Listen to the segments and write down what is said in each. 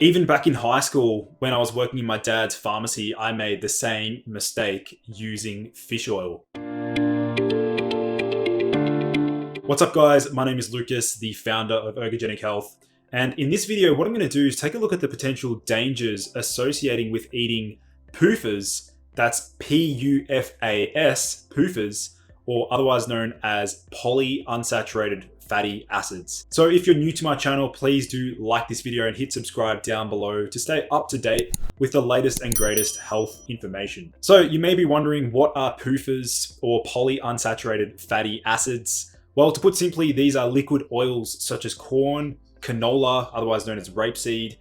Even back in high school, when I was working in my dad's pharmacy, I made the same mistake using fish oil. What's up guys, my name is Lucas, the founder of Ergogenic Health. And in this video, what I'm going to do is take a look at the potential dangers associating with eating PUFAs, that's P-U-F-A-S, PUFAs, or otherwise known as polyunsaturated fatty acids. So if you're new to my channel, please do like this video and hit subscribe down below to stay up to date with the latest and greatest health information. So you may be wondering, what are PUFAs or polyunsaturated fatty acids? Well, to put simply, these are liquid oils such as corn, canola, otherwise known as rapeseed,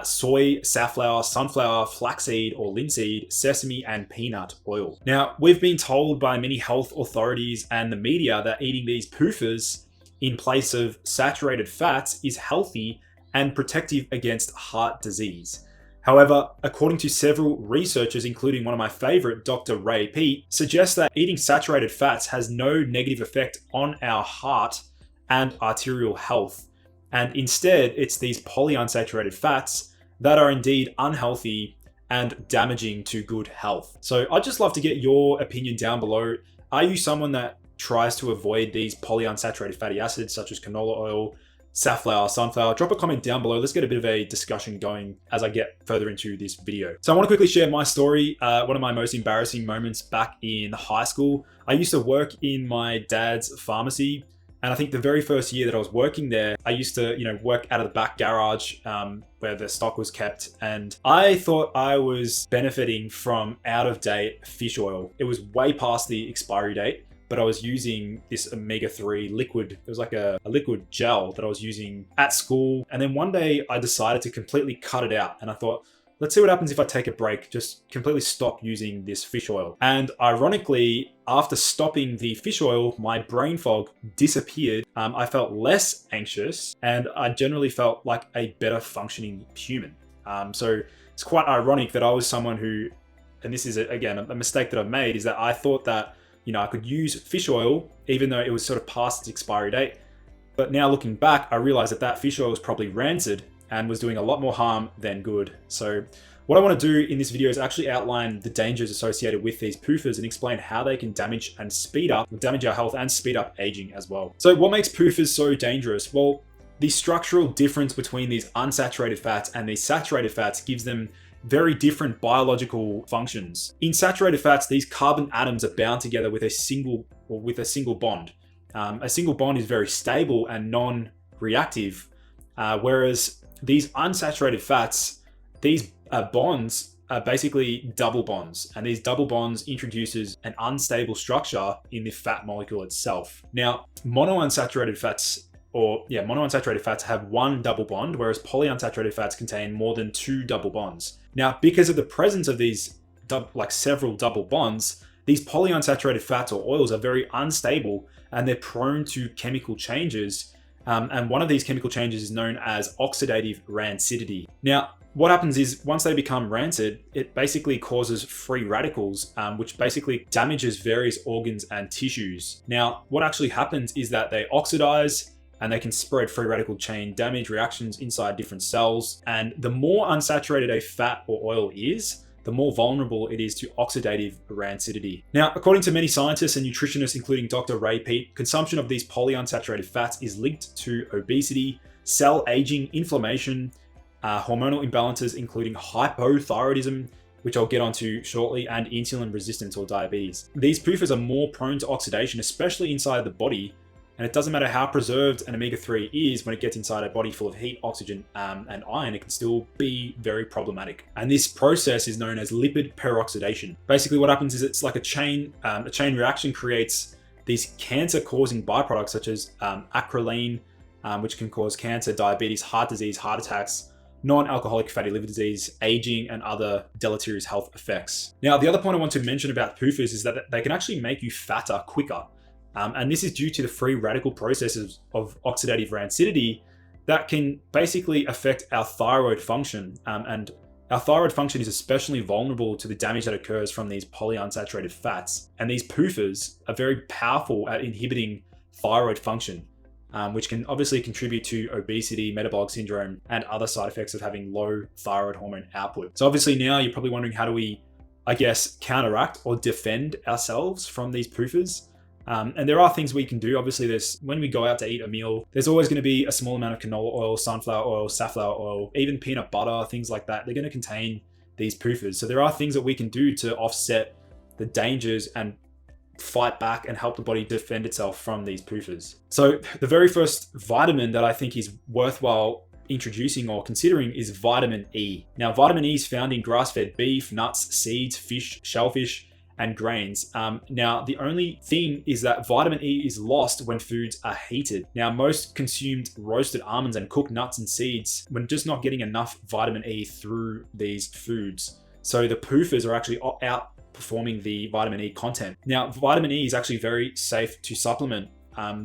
soy, safflower, sunflower, flaxseed or linseed, sesame, and peanut oil. Now, we've been told by many health authorities and the media that eating these PUFAs in place of saturated fats is healthy and protective against heart disease. However, according to several researchers, including one of my favorite, Dr. Ray Peat, suggests that eating saturated fats has no negative effect on our heart and arterial health. And instead, it's these polyunsaturated fats that are indeed unhealthy and damaging to good health. So I'd just love to get your opinion down below. Are you someone that tries to avoid these polyunsaturated fatty acids such as canola oil, safflower, sunflower? Drop a comment down below. Let's get a bit of a discussion going as I get further into this video. So I want to quickly share my story. One of my most embarrassing moments back in high school. I used to work in my dad's pharmacy. And I think the very first year that I was working there, I used to, work out of the back garage where the stock was kept. And I thought I was benefiting from out-of-date fish oil. It was way past the expiry date, but I was using this omega-3 liquid. It was like a liquid gel that I was using at school. And then one day I decided to completely cut it out. And I thought, let's see what happens if I take a break, just completely stop using this fish oil. And ironically, after stopping the fish oil, my brain fog disappeared. I felt less anxious and I generally felt like a better functioning human. So it's quite ironic that I was someone who, and this is again, a mistake that I've made, is that I thought that, I could use fish oil even though it was sort of past its expiry date. But now looking back, I realized that that fish oil was probably rancid and was doing a lot more harm than good. So what I want to do in this video is actually outline the dangers associated with these PUFAs and explain how they can damage our health and speed up aging as well. So what makes PUFAs so dangerous? Well, the structural difference between these unsaturated fats and these saturated fats gives them very different biological functions. In saturated fats, these carbon atoms are bound together with a single bond. A single bond is very stable and non-reactive, whereas these unsaturated fats, these bonds are basically double bonds, and these double bonds introduces an unstable structure in the fat molecule itself. Now, monounsaturated fats have one double bond, whereas polyunsaturated fats contain more than two double bonds. Now, because of the presence of these several double bonds, these polyunsaturated fats or oils are very unstable and they're prone to chemical changes. And one of these chemical changes is known as oxidative rancidity. Now, what happens is once they become rancid, it basically causes free radicals, which basically damages various organs and tissues. Now, what actually happens is that they oxidize and they can spread free radical chain damage reactions inside different cells. And the more unsaturated a fat or oil is, the more vulnerable it is to oxidative rancidity. Now, according to many scientists and nutritionists, including Dr. Ray Peat, consumption of these polyunsaturated fats is linked to obesity, cell aging, inflammation, hormonal imbalances, including hypothyroidism, which I'll get onto shortly, and insulin resistance or diabetes. These PUFAs are more prone to oxidation, especially inside the body. And it doesn't matter how preserved an omega-3 is, when it gets inside a body full of heat, oxygen, and iron, it can still be very problematic. And this process is known as lipid peroxidation. Basically what happens is it's like a chain reaction creates these cancer-causing byproducts such as acrolein, which can cause cancer, diabetes, heart disease, heart attacks, non-alcoholic fatty liver disease, aging, and other deleterious health effects. Now, the other point I want to mention about PUFAs is that they can actually make you fatter quicker. And this is due to the free radical processes of oxidative rancidity that can basically affect our thyroid function. And our thyroid function is especially vulnerable to the damage that occurs from these polyunsaturated fats. And these PUFAs are very powerful at inhibiting thyroid function. which can obviously contribute to obesity, metabolic syndrome, and other side effects of having low thyroid hormone output. So obviously now you're probably wondering, how do we, I guess, counteract or defend ourselves from these PUFAs? And there are things we can do. Obviously, when we go out to eat a meal, there's always going to be a small amount of canola oil, sunflower oil, safflower oil, even peanut butter, things like that. They're going to contain these PUFAs. So there are things that we can do to offset the dangers and fight back and help the body defend itself from these PUFAs. So the very first vitamin that I think is worthwhile introducing or considering is vitamin E. Now, vitamin E is found in grass-fed beef, nuts, seeds, fish, shellfish, and grains. Now, the only thing is that vitamin E is lost when foods are heated. Now, most consumed roasted almonds and cooked nuts and seeds, we're just not getting enough vitamin E through these foods. So the PUFAs are actually outperforming the vitamin E content. Now, vitamin E is actually very safe to supplement.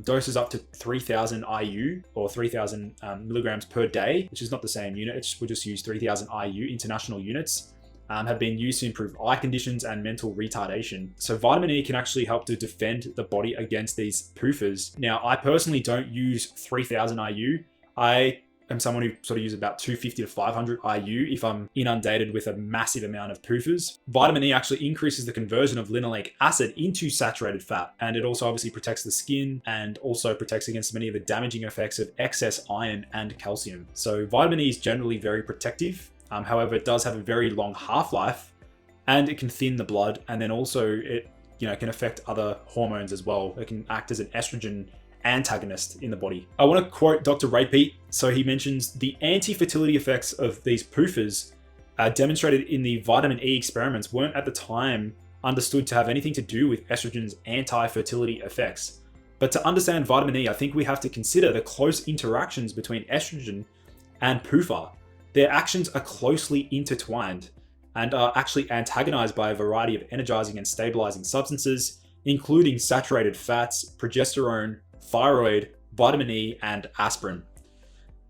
Doses up to 3,000 IU or 3,000 milligrams per day, which is not the same unit. We'll just use 3,000 IU, international units. Have been used to improve eye conditions and mental retardation. So vitamin E can actually help to defend the body against these PUFAs. Now, I personally don't use 3,000 IU. I am someone who sort of uses about 250 to 500 IU if I'm inundated with a massive amount of PUFAs. Vitamin E actually increases the conversion of linoleic acid into saturated fat, and it also obviously protects the skin and also protects against many of the damaging effects of excess iron and calcium. So vitamin E is generally very protective. However, it does have a very long half-life, and it can thin the blood, and then also it can affect other hormones as well. It can act as an estrogen antagonist in the body. I want to quote Dr. Ray Peat. So he mentions the anti-fertility effects of these PUFAs demonstrated in the vitamin E experiments weren't at the time understood to have anything to do with estrogen's anti-fertility effects. But to understand vitamin E, I think we have to consider the close interactions between estrogen and PUFA. Their actions are closely intertwined and are actually antagonized by a variety of energizing and stabilizing substances, including saturated fats, progesterone, thyroid, vitamin E, and aspirin.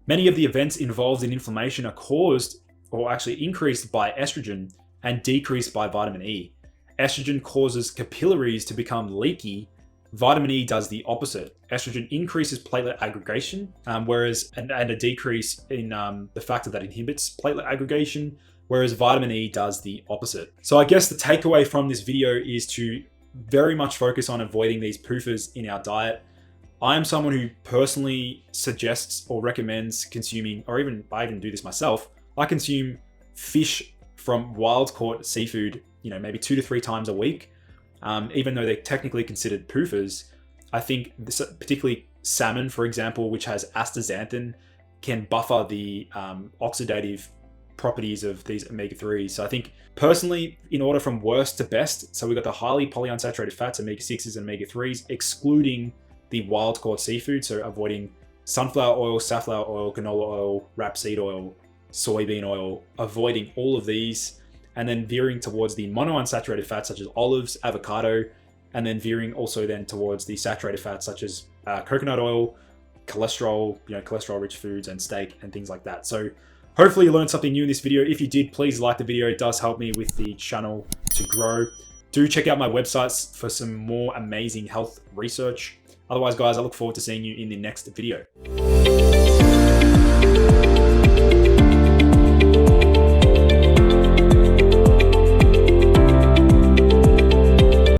Many of the events involved in inflammation are caused or actually increased by estrogen and decreased by vitamin E. Estrogen causes capillaries to become leaky. Vitamin E does the opposite. Estrogen increases platelet aggregation, whereas a decrease in the factor that inhibits platelet aggregation, whereas vitamin E does the opposite. So I guess the takeaway from this video is to very much focus on avoiding these PUFAs in our diet. I am someone who personally suggests or recommends consuming, or I even do this myself, I consume fish from wild-caught seafood, maybe 2 to 3 times a week. Even though they're technically considered PUFAs, I think particularly salmon, for example, which has astaxanthin, can buffer the oxidative properties of these omega-3s. So I think personally, in order from worst to best, so we've got the highly polyunsaturated fats, omega-6s and omega-3s, excluding the wild-caught seafood, so avoiding sunflower oil, safflower oil, canola oil, rapeseed oil, soybean oil, avoiding all of these, and then veering towards the monounsaturated fats such as olives, avocado, and then veering also then towards the saturated fats such as coconut oil, cholesterol, cholesterol-rich foods and steak and things like that. So hopefully you learned something new in this video. If you did, please like the video. It does help me with the channel to grow. Do check out my websites for some more amazing health research. Otherwise, guys, I look forward to seeing you in the next video.